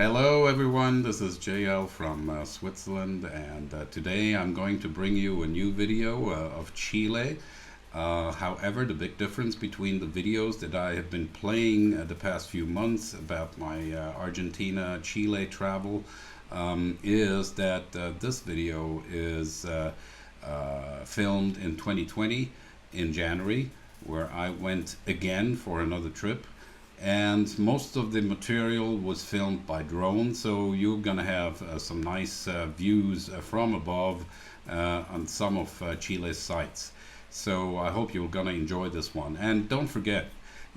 Hello everyone, this is JL from Switzerland, and today I'm going to bring you a new video of Chile. However, the big difference between the videos that I have been playing the past few months about my Argentina-Chile travel is that this video is filmed in 2020 in January, where I went again for another trip, and most of the material was filmed by drone, so you're gonna have some nice views from above on some of Chile's sites. So I hope you're gonna enjoy this one. And don't forget,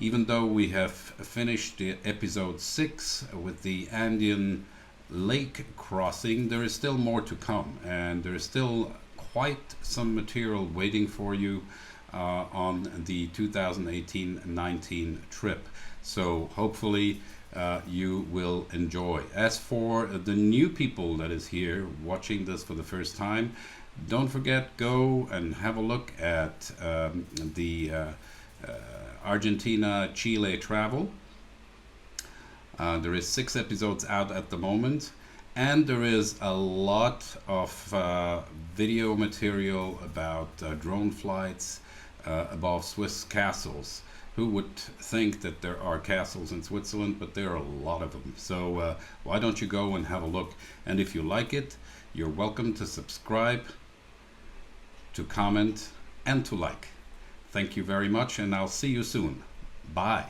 even though we have finished the episode 6 with the Andean lake crossing, there is still more to come, and there is still quite some material waiting for you on the 2018-19 trip. So hopefully you will enjoy. As for the new people that is here watching this for the first time, don't forget, go and have a look at the Argentina-Chile travel. There is 6 episodes out at the moment, and there is a lot of video material about drone flights above Swiss castles. Who would think that there are castles in Switzerland, but there are a lot of them. So why don't you go and have a look? And if you like it, you're welcome to subscribe, to comment, and to like. Thank you very much, and I'll see you soon. Bye.